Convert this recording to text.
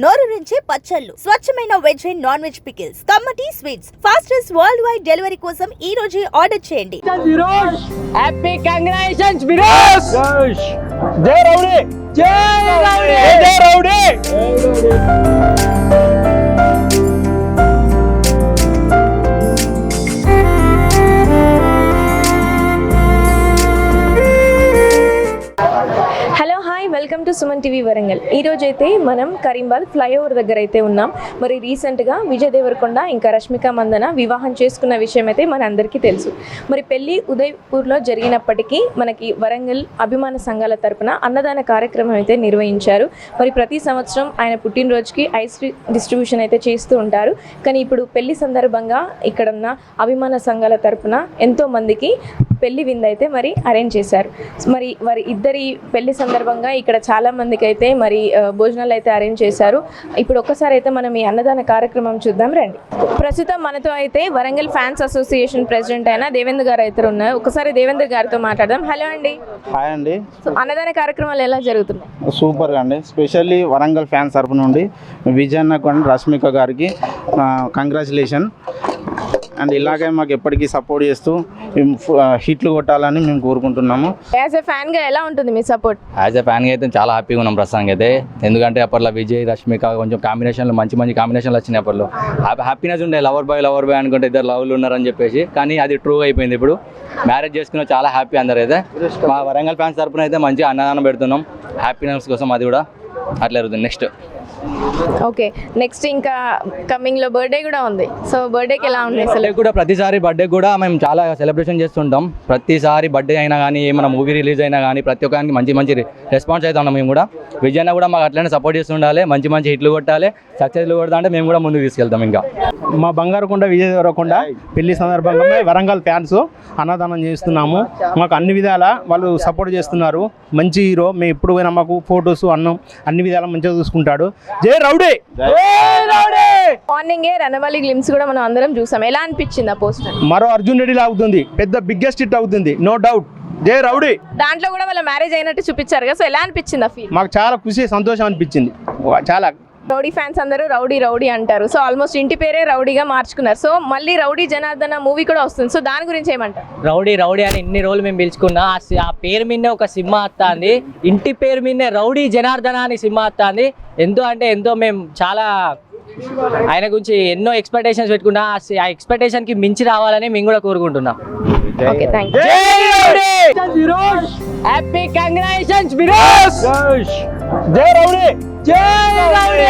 నోరూరించే పచ్చళ్ళు, స్వచ్ఛమైన veg and non veg pickles, కమ్మటి sweets, fastest worldwide delivery కోసం ఈ రోజే ఆర్డర్ చేయండి. Happy congratulations Virosh. జై రౌడీ, జై రౌడీ, జై rowdy. Welcome to Suman TV Warangal. ఈరోజు అయితే మనం కరీంబాగ్ ఫ్లైఓవర్ దగ్గర అయితే ఉన్నాం. మరి రీసెంట్గా విజయ్ దేవరకొండ ఇంకా రష్మిక మందన వివాహం చేసుకున్న విషయం అయితే మన అందరికీ తెలుసు. మరి పెళ్లి ఉదయ్పూర్లో జరిగినప్పటికీ మనకి వరంగల్ అభిమాన సంఘాల తరపున అన్నదాన కార్యక్రమం అయితే నిర్వహించారు. మరి ప్రతి సంవత్సరం ఆయన పుట్టినరోజుకి ఐస్ డిస్ట్రిబ్యూషన్ అయితే చేస్తూ ఉంటారు. కానీ ఇప్పుడు పెళ్లి సందర్భంగా ఇక్కడ ఉన్న అభిమాన సంఘాల తరపున ఎంతో మందికి పెళ్లి విందు అయితే మరి అరేంజ్ చేశారు. మరి వారి ఇద్దరి పెళ్లి సందర్భంగా ఇక్కడ చాలా మందికి అయితే మరి భోజనాలు అయితే అరేంజ్ చేశారు. ఇప్పుడు ఒక్కసారి అయితే మనం ఈ అన్నదాన కార్యక్రమం చూద్దాం రండి. ప్రస్తుతం మనతో అయితే వరంగల్ ఫ్యాన్స్ అసోసియేషన్ ప్రెసిడెంట్ అయిన దేవేంద్ర గారు అయితే ఉన్నారు. ఒకసారి దేవేంద్ర గారితో మాట్లాడదాం. హలో అండి. హాయ్ అండి. సో అన్నదాన కార్యక్రమాలు ఎలా జరుగుతున్నాయి? సూపర్గా అండి. స్పెషల్లీ వరంగల్ ఫ్యాన్స్ తరఫు నుండి విజయన్నకు అండ్ రష్మిక గారికి కంగ్రాచులేషన్. అండ్ ఇలాగే మాకు ఎప్పటికీ సపోర్ట్ చేస్తూ హిట్లు కొట్టాలని మేము కోరుకుంటున్నాము. యాజ్ ఎ ఫ్యాన్గా ఎలా ఉంటుంది మీ సపోర్ట్? యాజ్ ఎ ఫ్యాన్గా అయితే చాలా హ్యాపీగా ఉన్నాం ప్రస్తుతానికి అయితే. ఎందుకంటే అప్పట్లో విజయ్ రష్మిక కొంచెం కాంబినేషన్లు మంచి కాంబినేషన్లు వచ్చినాయి. అప్పట్లో హ్యాపీనెస్ ఉండే లవర్ బాయ్ అనుకుంటే ఇద్దరు లవ్లు ఉన్నారని చెప్పేసి. కానీ అది ట్రూ అయిపోయింది. ఇప్పుడు మ్యారేజ్ చేసుకున్న చాలా హ్యాపీ అందరూ అయితే. మా వరంగల్ ఫ్యాన్స్ తరపున అయితే మంచిగా అన్నదానం పెడుతున్నాం. హ్యాపీనెస్ కోసం అది కూడా అట్లా జరుగుతుంది. నెక్స్ట్ ఓకే, నెక్స్ట్ ఇంకా కమింగ్లో బర్త్డే కూడా ఉంది. సో బర్త్డేకి ఎలా ఉంది? బర్త్డే కూడా ప్రతిసారి బర్త్డే కూడా మేము చాలా సెలబ్రేషన్ చేస్తుంటాం. ప్రతిసారి బర్త్డే అయినా కానీ ఏమైనా మూవీ రిలీజ్ అయినా కానీ ప్రతి ఒక్కరికి మంచి రెస్పాన్స్ అవుతా ఉన్నాం. మేము కూడా విజయన్న కూడా మాకు అట్లనే సపోర్ట్ చేస్తుండాలి. మంచి హిట్లు కొట్టాలి. సక్సెస్లు కొడతా అంటే మేము కూడా ముందుకు తీసుకెళ్తాం. ఇంకా మా బంగారుకొండ విజయ్ దేవరకొండ పెళ్లి సందర్భంగా వరంగల్ ఫ్యాన్స్ అన్నదానం చేస్తున్నాము. మాకు అన్ని విధాల వాళ్ళు సపోర్ట్ చేస్తున్నారు. మంచి హీరో. మేము ఎప్పుడు పోయినా మాకు ఫొటోస్ అన్నం అన్ని విధాలా మంచిగా చూసుకుంటాడు. జై రౌడీ. మార్నింగే రణవల్లి గ్లిమ్స్ కూడా మనం అందరం చూసాం. ఎలా అనిపించింది ఆ పోస్టర్? మరో అర్జున్ రెడ్డి లాగుతుంది. పెద్ద బిగ్గెస్ట్ హిట్ అవుతుంది, నో డౌట్. జై రౌడీ. దాంట్లో కూడా వాళ్ళ మ్యారేజ్ అయినట్టు చూపించారు కదా. సో ఎలా అనిపించింది ఆ ఫీల్? మాకు చాలా ఖుషి, సంతోషం అనిపించింది. చాలా రౌడీ ఫ్యాన్స్ అందరూ రౌడీ అంటారు. సో ఆల్మోస్ట్ ఇంటి పేరే రౌడీగా మార్చుకున్నారు. సో మళ్ళీ రౌడీ జనార్దన మూవీ కూడా వస్తుంది. సో దాని గురించి ఏమంటారు? రౌడీ అని ఇన్ని రోజులు మేము పిలుచుకున్నా. ఆ పేరు మీదే ఒక సినిమా వస్తుంది. ఇంటి పేరు మీదే రౌడీ జనార్దన అని సినిమా వస్తుంది. ఎంతో మేము చాలా ఆయన గురించి ఎన్నో ఎక్స్పెక్టేషన్స్ పెట్టుకున్నా. ఆ ఎక్స్పెక్టేషన్కి మించి రావాలని మేము కూడా కోరుకుంటున్నాం. Okay, thank you. Happy congratulations Virosh. జై రౌడీ, జై రౌడీ.